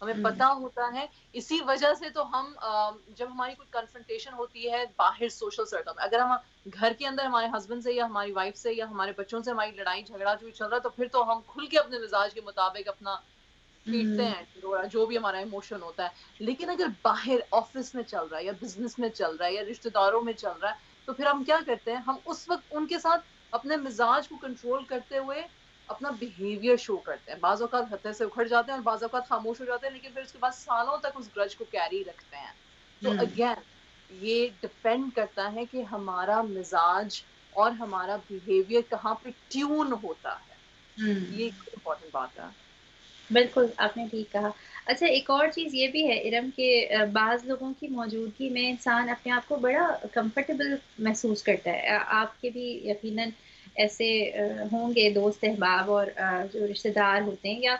Speaker 2: ہمیں پتا ہوتا ہے. اسی وجہ سے تو ہم جب ہماری کوئی کنفرنٹیشن ہوتی ہے باہر سوشل سرکل میں, اگر ہم گھر کے اندر ہمارے ہسبینڈ سے یا ہماری وائف سے یا ہمارے بچوں سے ہماری لڑائی جھگڑا جو چل رہا ہے, تو پھر تو ہم کھل کے اپنے مزاج کے مطابق اپنا پیٹتے ہیں جو بھی ہمارا ایموشن ہوتا ہے. لیکن اگر باہر آفس میں چل رہا ہے یا بزنس میں چل رہا ہے یا رشتے داروں میں چل رہا ہے, تو پھر ہم کیا کرتے ہیں, ہم اس وقت ان کے ساتھ اپنے مزاج کو کنٹرول کرتے ہوئے اپنا بیہیویئر شو کرتے ہیں. بعض اوقات ہتھے سے اکھڑ جاتے ہیں اور بعض اوقات خاموش ہو جاتے ہیں, لیکن پھر اس کے بعد سالوں تک اس گرج کو کیری رکھتے ہیں. تو اگین یہ ڈپینڈ کرتا ہے کہ ہمارا مزاج اور ہمارا بیہیویئر کہاں پہ ٹیون ہوتا ہے. یہ ایک امپورٹنٹ بات ہے.
Speaker 1: بالکل آپ نے ٹھیک کہا. اچھا ایک اور چیز یہ بھی ہے ارم کہ بعض لوگوں کی موجودگی میں انسان اپنے آپ کو بڑا کمفرٹیبل محسوس کرتا ہے. آپ کے بھی یقیناً ایسے ہوں گے دوست احباب اور جو رشتے دار ہوتے ہیں, یا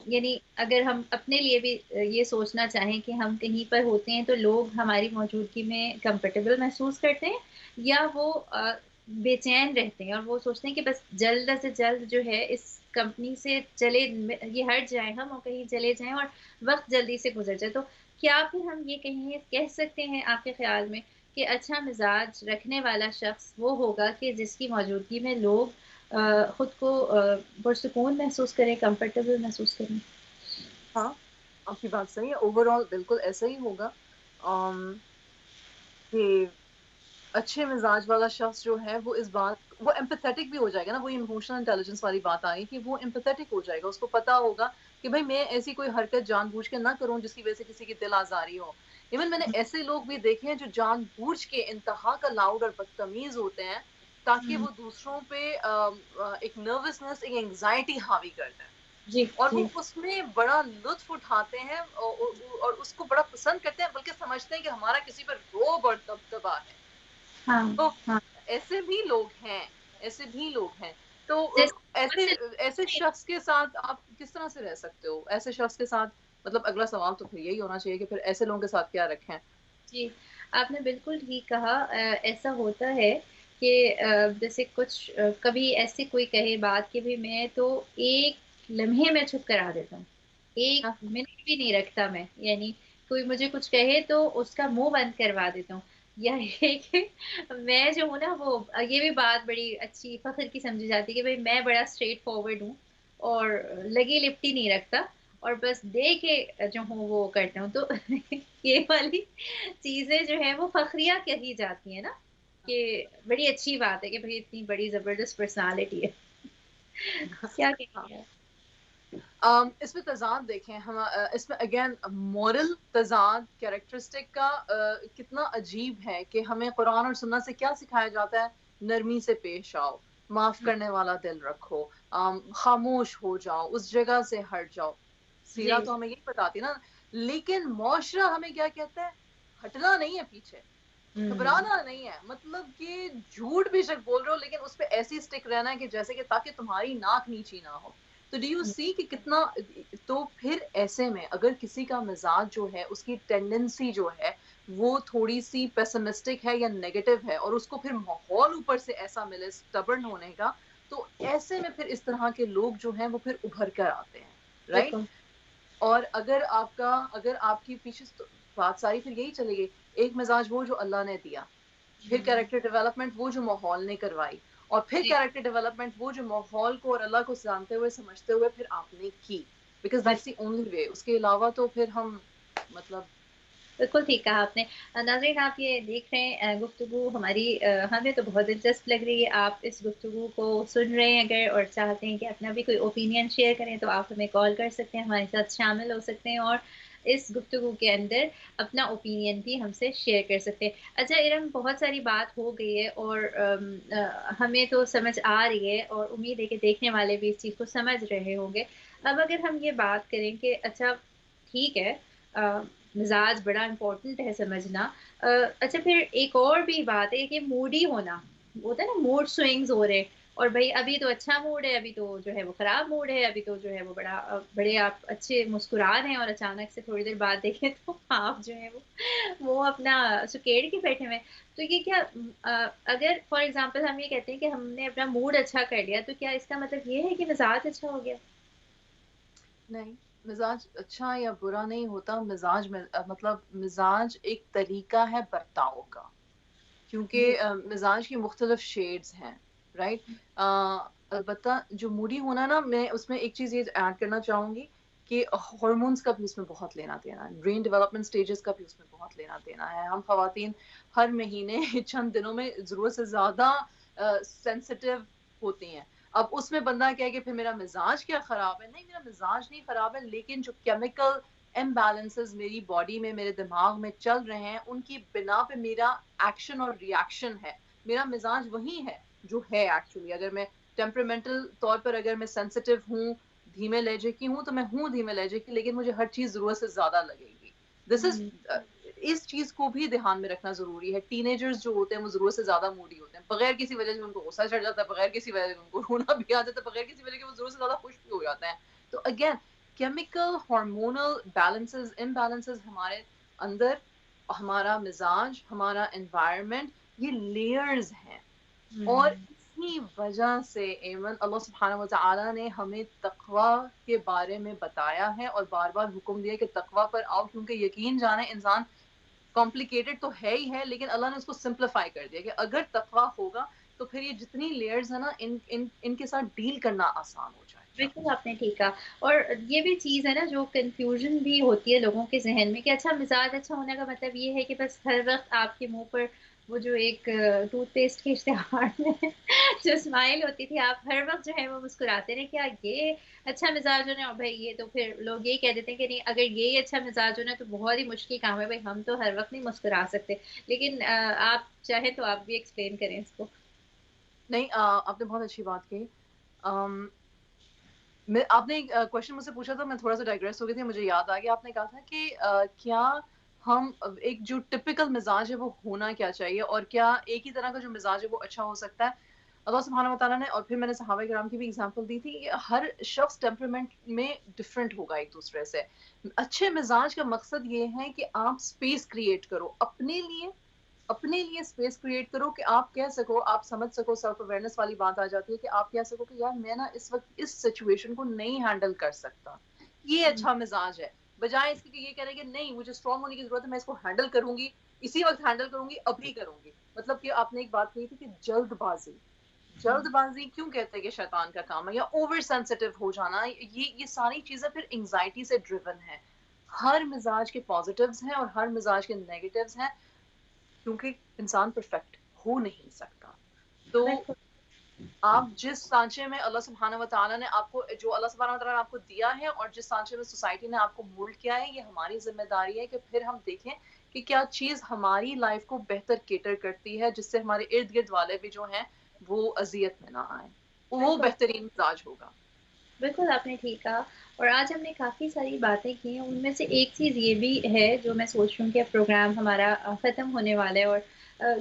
Speaker 1: یعنی اگر ہم اپنے لیے بھی یہ سوچنا چاہیں کہ ہم کہیں پر ہوتے ہیں تو لوگ ہماری موجودگی میں کمفرٹیبل محسوس کرتے ہیں, یا وہ بے چین رہتے ہیں اور وہ سوچتے ہیں کہ بس جلد سے جلد جو ہے اس کمپنی سے چلے, یہ ہٹ جائیں ہم اور کہیں چلے جائیں اور وقت جلدی سے گزر جائے. تو کیا پھر ہم یہ کہہ سکتے ہیں آپ کے خیال میں کہ اچھا مزاج رکھنے والا شخص وہ ہوگا کہ جس کی موجودگی میں لوگ خود کو پرسکون محسوس کریں, کمفرٹیبل محسوس کریں؟
Speaker 2: ہاں آپ کی بات صحیح ہے, اوور آل بالکل ایسا ہی ہوگا. کہ اچھے مزاج والا شخص جو ہے وہ اس بات وہ ایمپیتھیٹک بھی ہو جائے گا نا, وہ ایموشنل انٹیلیجنس والی بات آئی کہ وہ ایمپیتھیٹک ہو جائے گا. اس کو پتا ہوگا کہ بھائی میں ایسی کوئی حرکت جان بوجھ کے نہ کروں جس کی وجہ سے کسی کی دل آزاری ہو. ایون میں نے ایسے لوگ بھی دیکھے ہیں جو جان بوجھ کے انتہا کا لاؤڈ اور بدتمیز ہوتے ہیں تاکہ وہ دوسروں پہ ایک نروسنس, ایک انگزائٹی حاوی کر دیں,
Speaker 1: جی
Speaker 2: اور وہ
Speaker 1: جی.
Speaker 2: اس میں بڑا لطف اٹھاتے ہیں اور اس کو بڑا پسند کرتے ہیں, بلکہ سمجھتے ہیں کہ ہمارا کسی پر روب اور دبدبا ہے.
Speaker 1: ہاں
Speaker 2: تو
Speaker 1: ہاں.
Speaker 2: ایسے بھی لوگ ہیں, ایسے بھی لوگ ہیں. تو
Speaker 1: جیسے بہت
Speaker 2: ایسے
Speaker 1: سے
Speaker 2: ایسے
Speaker 1: لوگ-
Speaker 2: شخص کے ساتھ آپ کس طرح سے رہ سکتے ہو, ایسے شخص کے ساتھ مطلب اگلا سوال تو پھر یہی ہونا چاہیے کہ پھر ایسے لوگوں کے ساتھ کیا رکھیں.
Speaker 1: جی آپ نے بالکل ٹھیک کہا. ایسا ہوتا ہے کہ جیسے کچھ کبھی ایسی کوئی کہے بات کہ بھی میں تو ایک لمحے میں چپ کرا دیتا ہوں, ایک
Speaker 2: ہاں
Speaker 1: منٹ بھی نہیں رکھتا میں, یعنی کوئی مجھے کچھ کہے تو اس کا منہ بند کروا دیتا ہوں. یا یہ کہ میں جو ہوں نا وہ یہ بھی بات بڑی اچھی فخر کی سمجھی جاتی ہے کہ بھائی میں بڑا اسٹریٹ فارورڈ ہوں اور لگی لپٹی نہیں رکھتا, اور بس دے کے جو ہوں وہ کرتا ہوں. تو یہ والی چیزیں جو ہے وہ فخریہ کہی جاتی ہیں نا, کہ بڑی اچھی بات ہے کہ بھائی اتنی بڑی زبردست پرسنالٹی ہے. کیا
Speaker 2: ہاں.
Speaker 1: کہیں گے؟
Speaker 2: اس میں تضاد دیکھیں ہم, اس میں اگین مورل تضاد کیریکٹرسٹک کا کتنا عجیب ہے کہ ہمیں قرآن اور سنت سے کیا سکھایا جاتا ہے, نرمی سے پیش آؤ, معاف کرنے والا دل رکھو, خاموش ہو جاؤ, اس جگہ سے ہٹ جاؤ. سیرا
Speaker 1: جی
Speaker 2: تو ہمیں یہی بتاتی نا, لیکن معاشرہ ہمیں کیا کہتا ہے, ہٹنا نہیں ہے پیچھے, گھبرانا نہیں ہے, مطلب کہ جھوٹ بھی شک بول رہے ہو لیکن اس پہ ایسی اسٹک رہنا ہے کہ جیسے کہ تاکہ تمہاری ناک نیچی نہ ہو. تو ڈو یو سی کہ کتنا, تو پھر ایسے میں اگر کسی کا مزاج جو ہے اس کی ٹینڈنسی جو ہے وہ تھوڑی سی پیسمسٹک ہے یا نیگیٹو ہے, اور اس کو پھر ماحول اوپر سے ایسا ملے اسٹبرن ہونے کا, تو ایسے میں پھر اس طرح کے لوگ جو ہیں وہ پھر ابھر کر آتے ہیں, رائٹ.
Speaker 1: بالکل.
Speaker 2: اور اگر آپ کی پیچھے بات ساری پھر یہی چلے گی, ایک مزاج وہ جو اللہ نے دیا, پھر کیریکٹر ڈیولپمنٹ وہ جو ماحول نے کروائی, اور پھر
Speaker 1: جی
Speaker 2: کیریکٹر ڈیولپمنٹ وہ جو ماحول کو اور اللہ کو جانتے ہوئے سمجھتے ہوئے پھر آپ نے کی, because that's the only way. اس کے علاوہ تو پھر ہم مطلب
Speaker 1: بالکل ٹھیک کہا آپ نے. ناظرین آپ یہ دیکھ رہے ہیں گفتگو ہماری ہمیں تو بہت دلچسپ لگ رہی ہے. آپ اس گفتگو کو سن رہے ہیں اگر اور چاہتے ہیں کہ اپنا بھی کوئی اوپینین شیئر کریں تو آپ ہمیں کال کر سکتے ہیں, ہمارے ساتھ شامل ہو سکتے ہیں اور اس گفتگو کے اندر اپنا اوپینین بھی ہم سے شیئر کر سکتے ہیں. اچھا ارم بہت ساری بات ہو گئی ہے اور ہمیں تو سمجھ آ رہی ہے اور امید ہے کہ دیکھنے والے بھی اس چیز کو سمجھ رہے ہوں گے. اب اگر ہم یہ بات کریں کہ اچھا ٹھیک ہے مزاج بڑا امپورٹنٹ ہے سمجھنا, اچھا پھر ایک اور بھی بات ہے کہ موڈی ہونا, ہوتا ہے نا موڈ سوئنگز ہو رہے, اور بھائی ابھی تو اچھا موڈ ہے, ابھی تو جو ہے وہ خراب موڈ ہے, ابھی تو جو ہے وہ بڑے آپ اچھے مسکرا رہے ہیں اور اچانک سے تھوڑی دیر بعد دیکھیں تو آپ جو ہے وہ اپنا سکیڑ کے بیٹھے ہوئے. تو یہ کیا اگر فار ایگزامپل ہم یہ کہتے ہیں کہ ہم نے اپنا موڈ اچھا کر لیا تو کیا اس کا مطلب یہ ہے کہ مزاج اچھا ہو گیا؟
Speaker 2: نہیں. مزاج اچھا یا برا نہیں ہوتا، مزاج میں مطلب مزاج ایک طریقہ ہے برتاؤ کا،
Speaker 1: جی،
Speaker 2: کیونکہ مزاج کی مختلف شیڈز ہیں، رائٹ؟ البتہ جو موڈی ہونا نا، میں اس میں ایک چیز یہ ایڈ کرنا چاہوں گی کہ ہارمونز کا بھی اس میں بہت لینا دینا ہے، برین ڈیولپمنٹ سٹیجز کا بھی اس میں بہت لینا دینا ہے. ہم خواتین ہر مہینے چند دنوں میں ضرورت سے زیادہ سینسٹیو ہوتی ہیں. اب اس میں بندہ کہے کہ پھر میرا مزاج کیا خراب ہے، نہیں، میرا مزاج نہیں خراب ہے، لیکن جو کیمیکل امبیلنسز میری باڈی میں، میرے دماغ میں چل رہے ہیں، ان کی بنا پہ میرا ایکشن اور ری ایکشن ہے. میرا مزاج وہی ہے جو ہے ایکچولی. اگر میں ٹیمپرامنٹل طور پر اگر میں سینسٹیو ہوں، دھیمے لہجے کی ہوں، تو میں ہوں دھیمے لہجے کی، لیکن مجھے ہر چیز ضرورت سے زیادہ لگے گی. دس از
Speaker 1: ہوں،
Speaker 2: اس چیز کو بھی دھیان میں رکھنا ضروری ہے. ٹین ایجرز جو ہوتے ہیں وہ ضرورت سے زیادہ موڈی ہوتے ہیں، بغیر کسی وجہ سے ان کو غصہ چڑھ جاتا ہے، بغیر کسی وجہ سے ان کو رونا بھی آ جاتا ہے، بغیر کسی وجہ کے وہ ضرورت سے زیادہ خوش بھی ہو جاتے ہیں. تو again chemical hormonal balances imbalances ہمارے اندر، ہمارا مزاج، ہمارا انوائرمنٹ، یہ لیئرز ہیں. اور
Speaker 1: ہوں،
Speaker 2: اسی وجہ سے ایون اللہ سبحانہ و تعالیٰ نے ہمیں تقوی کے بارے میں بتایا ہے اور بار بار حکم دیا کہ تقوی پر آؤ، کیونکہ یقین جانے انسان کمپلیکیٹڈ تو ہے ہی ہے، لیکن اللہ نے اس کو سمپلیفائی کر دیا کہ اگر تقوی ہوگا تو پھر یہ جتنی لیئرز ہیں نا، ان کے ساتھ ڈیل کرنا آسان ہو جائے گا.
Speaker 1: بالکل آپ نے ٹھیک کہا اور یہ بھی چیز ہے نا جو کنفیوژن بھی ہوتی ہے لوگوں کے ذہن میں کہ اچھا مزاج اچھا ہونے کا مطلب یہ ہے کہ بس ہر وقت آپ کے منہ پر وہ جو ایک ٹوتھ پیسٹ کے اشتہار میں جو اسمائل ہوتی تھی آپ ہر وقت جو ہے وہ مسکراتے رہے کیا یہ اچھا مزاج ہونا اور بھائی یہ تو پھر لوگ یہی کہہ دیتے ہیں کہ نہیں اگر یہ اچھا مزاج ہونا تو بہت ہی مشکل کام ہے بھائی ہم تو ہر وقت نہیں مسکرا سکتے لیکن آپ چاہیں تو آپ بھی ایکسپلین کریں اس کو
Speaker 2: نہیں، آپ نے بہت اچھی بات کہی. آم، آپ نے ایک کوشچن مجھ سے پوچھا تھا، میں تھوڑا سا ڈائگریس ہو گئی تھی، مجھے یاد آ گیا. آپ نے کہا تھا کہ کیا ہم ایک جو ٹپکل مزاج ہے وہ ہونا کیا چاہیے، اور کیا ایک ہی طرح کا جو مزاج ہے وہ اچھا ہو سکتا ہے. اللہ سبحانہ و تعالیٰ نے، اور پھر میں نے صحابہ کرام کی بھی اگزامپل دی تھی کہ ہر شخص ٹیمپرمنٹ میں ڈفرینٹ ہوگا ایک دوسرے سے. اچھے مزاج کا مقصد یہ ہے کہ آپ اسپیس کریٹ کرو اپنے لیے اسپیس کریٹ کرو کہ آپ کہہ سکو، آپ سمجھ سکو. سیلف اویئرنیس والی بات آ جاتی ہے کہ آپ کہہ سکو کہ یار میں نا اس وقت اس سچویشن کو نہیں ہینڈل کر سکتا، یہ
Speaker 1: ہوں،
Speaker 2: اچھا مزاج ہے. بجائے اس کے کہ یہ کریں کہ نہیں مجھے اسٹرانگ ہونے کی ضرورت ہے، میں اس کو ہینڈل کروں گی، اسی وقت ہینڈل کروں گی، ابھی کروں گی. مطلب کہ آپ نے ایک بات کہی تھی کہ جلد بازی کیوں کہتے ہیں کہ شیطان کا کام ہے، یا اوور سینسٹیو ہو جانا، یہ ساری چیزیں پھر انگزائٹی سے ڈریون ہے. ہر مزاج کے پازیٹیوز ہیں اور ہر مزاج کے نیگیٹیوز ہیں، کیونکہ انسان پرفیکٹ ہو نہیں سکتا. تو
Speaker 1: بالکل
Speaker 2: آپ جس سانچے میں اللہ سبحانہ و تعالیٰ نے آپ کو، جو اللہ سبحانہ و تعالیٰ نے آپ کو دیا ہے، اور جس سانچے میں سوسائٹی نے آپ کو مولڈ کیا ہے، یہ ہماری ذمہ داری ہے کہ پھر ہم دیکھیں کہ کیا چیز ہماری لائف کو بہتر کیٹر کرتی ہے، جس سے ہمارے ارد گرد والے بھی جو ہیں وہ اذیت میں نہ آئیں، وہ
Speaker 1: بالکل
Speaker 2: بہترین مزاج ہوگا.
Speaker 1: بالکل آپ نے ٹھیک کہا اور آج ہم نے کافی ساری باتیں کی ہیں ان میں سے ایک چیز یہ بھی ہے جو میں سوچ رہی ہوں کہ اب پروگرام ہمارا ختم ہونے والا ہے اور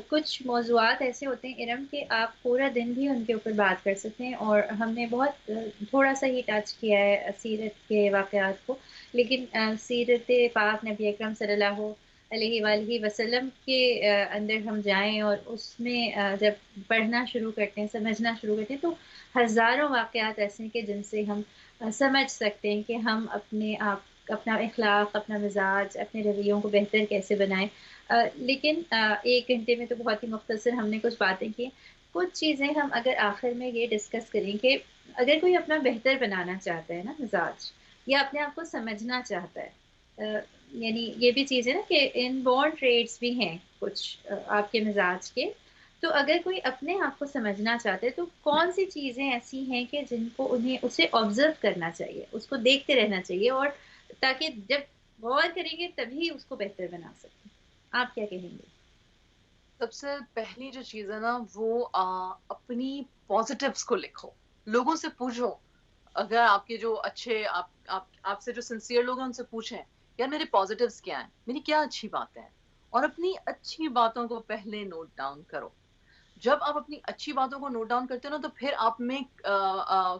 Speaker 1: کچھ موضوعات ایسے ہوتے ہیں ارم کہ آپ پورا دن بھی ان کے اوپر بات کر سکتے ہیں اور ہم نے بہت تھوڑا سا ہی ٹچ کیا ہے سیرت کے واقعات کو لیکن سیرت پاک نبی اکرم صلی اللہ علیہ وآلہ وسلم کے اندر ہم جائیں اور اس میں جب پڑھنا شروع کرتے ہیں سمجھنا شروع کرتے ہیں تو ہزاروں واقعات ایسے ہیں کہ جن سے ہم سمجھ سکتے ہیں کہ ہم اپنے آپ اپنا اخلاق اپنا مزاج اپنے رویوں کو بہتر کیسے بنائیں لیکن ایک گھنٹے میں تو بہت ہی مختصر ہم نے کچھ باتیں کی کچھ چیزیں ہم اگر آخر میں یہ ڈسکس کریں کہ اگر کوئی اپنا بہتر بنانا چاہتا ہے نا مزاج یا اپنے آپ کو سمجھنا چاہتا ہے یعنی یہ بھی چیز ہے نا کہ ان بورن ٹریڈس بھی ہیں کچھ آپ کے مزاج کے تو اگر کوئی اپنے آپ کو سمجھنا چاہتے تو کون سی چیزیں ایسی ہیں کہ جن کو انہیں اسے آبزرو کرنا چاہیے اس کو دیکھتے رہنا چاہیے اور تاکہ جب غور کریں گے تبھی اس کو بہتر بنا سکیں آپ کیا کہیں گے
Speaker 2: سب سے پہلی جو چیز ہے نا وہ اپنی پازیٹیوز کو لکھو، لوگوں سے پوچھو. اگر آپ کے جو اچھے آپ سے جو سنسیئر لوگ ہیں ان سے پوچھیں یار میرے پازیٹیوز کیا ہیں، میری کیا اچھی باتیں ہیں، اور اپنی اچھی باتوں کو پہلے نوٹ ڈاؤن کرو. جب آپ اپنی اچھی باتوں کو نوٹ ڈاؤن کرتے ہو نا تو پھر آپ میں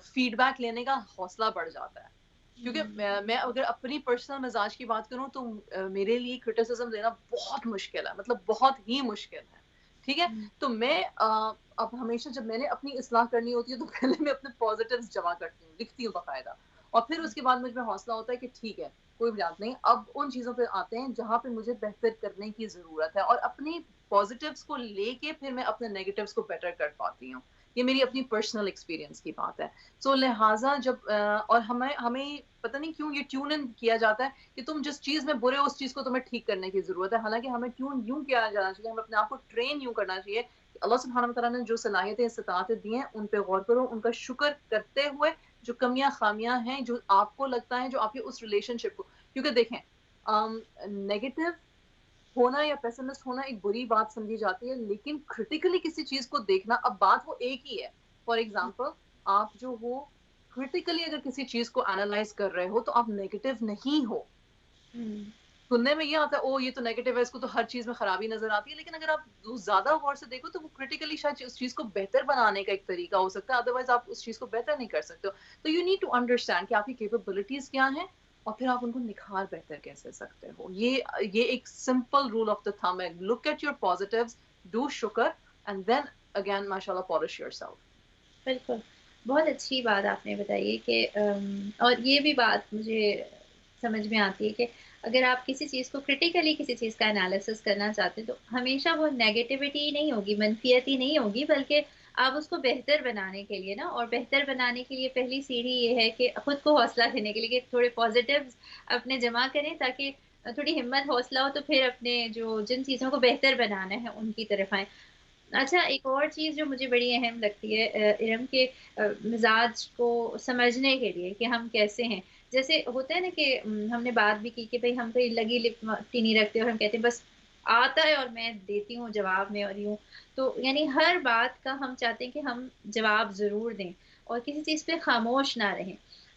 Speaker 2: فیڈ بیک لینے کا حوصلہ بڑھ جاتا ہے. کیونکہ میں اگر اپنی پرسنل مزاج کی بات کروں تو میرے لیے کرٹیسزم لینا بہت مشکل ہے، مطلب بہت ہی مشکل ہے. ٹھیک ہے، تو میں اب ہمیشہ جب میں نے اپنی اصلاح کرنی ہوتی ہے تو پہلے میں اپنے پازیٹیوز جمع کرتی ہوں، لکھتی ہوں باقاعدہ. اور پھر اس کے بعد مجھ میں حوصلہ ہوتا ہے کہ ٹھیک ہے کوئی بات نہیں, اب ان چیزوں پہ آتے ہیں جہاں پہ مجھے بہتر کرنے کی ضرورت ہے, اور اپنی پازیٹیوز کو لے کے پھر میں اپنے نیگیٹیوز کو بیٹر کر پاتی ہوں. یہ میری اپنی پرسنل ایکسپیرینس کی بات ہے. سو لہٰذا جب اور ہمیں پتہ نہیں کیوں یہ ٹیون ان کیا جاتا ہے کہ تم جس چیز میں برے ہو اس چیز کو تمہیں ٹھیک کرنے کی ضرورت ہے, حالانکہ ہمیں ٹیون یوں کیا جانا چاہیے, ہمیں اپنے آپ کو ٹرین یوں کرنا چاہیے کہ اللہ سبحانہ و تعالیٰ نے جو صلاحیتیں استطاعتیں دی ہیں ان پہ غور کرو, ان کا شکر کرتے ہوئے جو کمیاں خامیاں ہیں جو آپ کو لگتا ہے جو آپ کی اس ریلیشن شپ کو, کیونکہ دیکھیں نیگیٹو ہونا یا پیسمسٹ ہونا ایک بری بات سمجھی جاتی ہے, لیکن کرٹیکلی کسی چیز کو دیکھنا, اب بات وہ ایک ہی ہے. فار ایگزامپل آپ جو ہو کرٹیکلی اگر کسی چیز کو اینالائز کر رہے ہو تو آپ نیگیٹو نہیں ہو. سننے میں یہ آتا ہے او یہ تو نیگیٹو ہے, اس کو تو ہر چیز میں خرابی نظر آتی ہے, لیکن اگر آپ زیادہ غور سے دیکھو تو وہ کرٹیکلی شاید اس چیز کو بہتر بنانے کا ایک طریقہ ہو سکتا ہے, ادروائز آپ اس چیز کو بہتر نہیں کر سکتے ہو. تو یو نیڈ ٹو انڈرسٹینڈ کہ آپ کی کیپیبلٹیز کیا ہیں اور پھر آپ ان کو نکھار بہتر کیسے سکتے ہو. یہ ایک simple rule of the thumb ہے, look at your positives, do شکر, اینڈ دین اگین ماشاء اللہ پالش یور سیلف.
Speaker 1: بالکل بہت اچھی بات آپ نے بتائی کہ اور یہ بھی بات مجھے سمجھ میں آتی ہے کہ اگر آپ کسی چیز کو کرٹیکلی کسی چیز کا انالیسس کرنا چاہتے ہیں تو ہمیشہ وہ نیگیٹیوٹی نہیں ہوگی, منفیت ہی نہیں ہوگی, بلکہ آپ اس کو بہتر بنانے کے لیے نا, اور بہتر بنانے کے لیے پہلی سیڑھی یہ ہے کہ خود کو حوصلہ دینے کے لیے کہ تھوڑے پازیٹیوز اپنے جمع کریں تاکہ تھوڑی ہمت حوصلہ ہو تو پھر اپنے جو جن چیزوں کو بہتر بنانا ہے ان کی طرف آئیں. اچھا ایک اور چیز جو مجھے بڑی اہم لگتی ہے ارم کے مزاج کو سمجھنے کے لیے کہ ہم کیسے ہیں, جیسے ہوتا ہے نا کہ ہم نے بات بھی کی کہ بھئی ہم کوئی لگی لپٹی نہیں رکھتے اور ہم کہتے ہیں بس آتا ہے اور میں دیتی ہوں جواب میں اور یوں, تو یعنی ہر بات کا ہم چاہتے ہیں کہ ہم جواب ضرور دیں اور کسی چیز پہ خاموش نہ رہیں.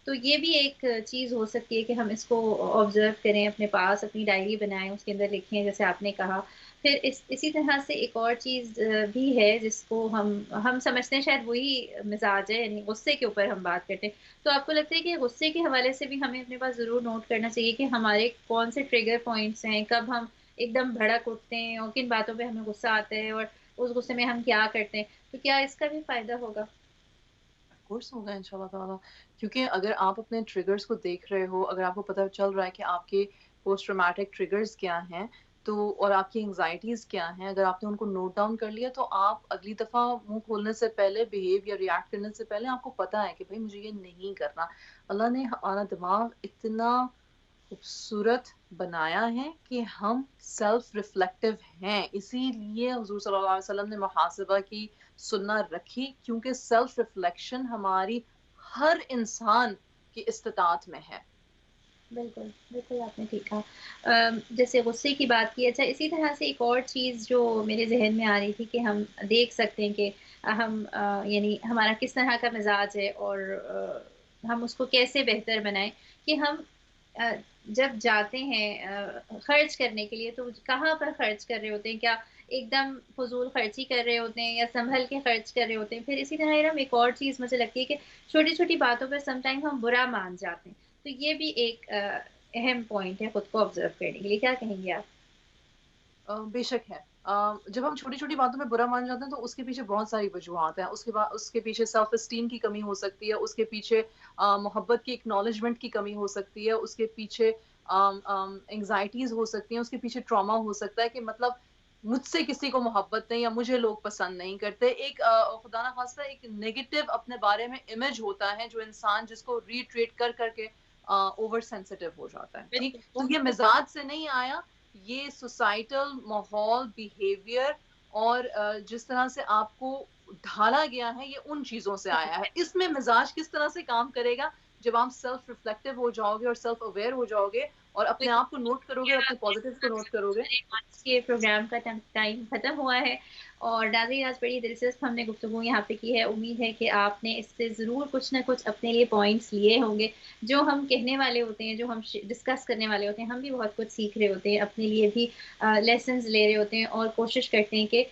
Speaker 1: تو یہ بھی ایک چیز ہو سکتی ہے کہ ہم اس کو آبزرو کریں اپنے پاس, اپنی ڈائری بنائیں, اس کے اندر لکھیں جیسے آپ نے کہا. پھر اسی طرح سے ایک اور چیز بھی ہے جس کو ہم سمجھتے ہیں شاید وہی مزاج ہے, یعنی غصے کے اوپر ہم بات کرتے ہیں. تو آپ کو لگتا ہے کہ غصے کے حوالے سے بھی ہمیں اپنے پاس ضرور نوٹ کرنا چاہیے کہ ہمارے کون سے ٹریگر پوائنٹس ہیں, کب ہم ایک دم بھڑک اٹھتے ہیں اور کن باتوں پہ ہمیں غصہ آتا ہے اور اس غصے میں ہم کیا کرتے ہیں, تو کیا اس کا بھی فائدہ ہوگا؟
Speaker 2: کورس ہوگا ان شاء اللہ تعالیٰ, کیونکہ اگر آپ اپنے ٹریگرز کو دیکھ رہے ہو, اگر آپ کو پتہ چل رہا ہے کہ آپ کے پوسٹ ٹرامیٹک ٹریگرز کیا ہیں تو اور آپ کی انگزائٹیز کیا ہیں, اگر آپ نے ان کو نوٹ ڈاؤن کر لیا تو آپ اگلی دفعہ منہ کھولنے سے پہلے, بہیو یا ریئیکٹ کرنے سے پہلے آپ کو پتہ ہے کہ بھائی مجھے یہ نہیں کرنا. اللہ نے ہمارا دماغ اتنا خوبصورت بنایا ہے کہ ہم سیلف ریفلیکٹیو ہیں, اسی لیے حضور صلی اللہ علیہ وسلم نے محاسبہ کی سنت رکھی, کیونکہ سیلف ریفلیکشن ہماری ہر انسان کی استطاعت میں ہے.
Speaker 1: بالکل بالکل آپ نے ٹھیک کہا. جیسے غصے کی بات کی, اچھا اسی طرح سے ایک اور چیز جو میرے ذہن میں آ رہی تھی کہ ہم دیکھ سکتے ہیں کہ ہم یعنی ہمارا کس طرح کا مزاج ہے اور ہم اس کو کیسے بہتر بنائیں, کہ ہم جب جاتے ہیں خرچ کرنے کے لیے تو کہاں پر خرچ کر رہے ہوتے ہیں, کیا ایک دم فضول خرچی کر رہے ہوتے ہیں یا سنبھل کے خرچ کر رہے ہوتے ہیں. پھر اسی طرح ایک اور چیز مجھے لگتی ہے کہ چھوٹی چھوٹی باتوں پر سم ٹائم ہم برا مان جاتے ہیں, تو یہ بھی ایک اہم پوائنٹ ہے خود کو آبزرو کرنے کے لیے. کیا کہیں گے آپ؟
Speaker 2: بے شک ہے. جب ہم چھوٹی چھوٹی باتوں میں برا مان جاتے ہیں تو اس کے پیچھے بہت ساری وجوہات ہیں. اس کے پیچھے سیلف اسٹیم کی کمی ہو سکتی ہے, اس کے پیچھے محبت کی اکنالجمنٹ کی کمی ہو سکتی ہے, اس کے پیچھے انگزائٹیز ہو سکتی ہیں, اس کے پیچھے ٹراما ہو سکتا ہے کہ مطلب مجھ سے کسی کو محبت نہیں یا مجھے لوگ پسند نہیں کرتے. ایک خدا نہ خواستہ ایک نیگیٹو اپنے بارے میں امیج ہوتا ہے جو انسان جس کو ریٹریٹ کر کر کے اوور سینسٹیو ہو جاتا ہے. ٹھیک, تو یہ مزاج سے نہیں آیا, یہ سوسائٹل ماحول, بیہیویئر اور جس طرح سے آپ کو ڈھالا گیا ہے یہ ان چیزوں سے آیا ہے. اس میں مزاج کس طرح سے کام کرے گا جب آپ سیلف ریفلیکٹیو ہو جاؤ گے اور سیلف اویئر ہو جاؤ گے اور اپنے آپ کو نوٹ کرو گے اور اپنے پازیٹیوز کو نوٹ کرو گے.
Speaker 1: آج کے پروگرام کا ٹائم ختم ہوا ہے اور ناظرین آج بڑی دلچسپ ہم نے گفتگو یہاں پہ کی ہے. امید ہے کہ آپ نے اس سے ضرور کچھ نہ کچھ اپنے لیے پوائنٹس لیے ہوں گے. جو ہم کہنے والے ہوتے ہیں, جو ہم ڈسکس کرنے والے ہوتے ہیں, ہم بھی بہت کچھ سیکھ رہے ہوتے ہیں, اپنے لیے بھی لیسنز لے رہے ہوتے ہیں اور کوشش کرتے ہیں کہ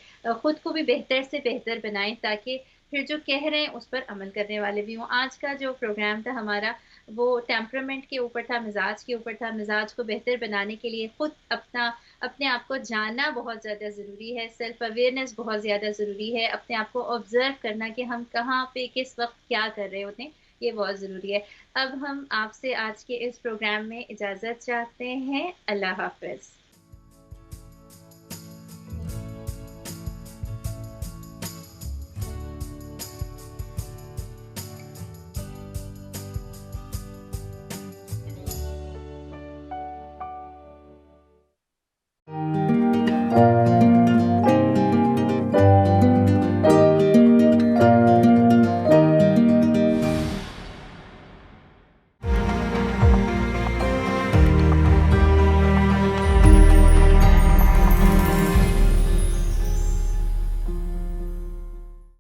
Speaker 1: خود کو بھی بہتر سے بہتر بنائیں تاکہ پھر جو کہہ رہے ہیں اس پر عمل کرنے والے بھی ہوں. آج کا جو پروگرام تھا ہمارا وہ ٹیمپرامنٹ کے اوپر تھا, مزاج کے اوپر تھا. مزاج کو بہتر بنانے کے لیے خود اپنے آپ کو جاننا بہت زیادہ ضروری ہے, سیلف اویئرنیس بہت زیادہ ضروری ہے, اپنے آپ کو آبزرو کرنا کہ ہم کہاں پہ کس وقت کیا کر رہے ہوتے ہیں, یہ بہت ضروری ہے۔ اب ہم آپ سے آج کے اس پروگرام میں اجازت چاہتے ہیں۔ اللہ حافظ۔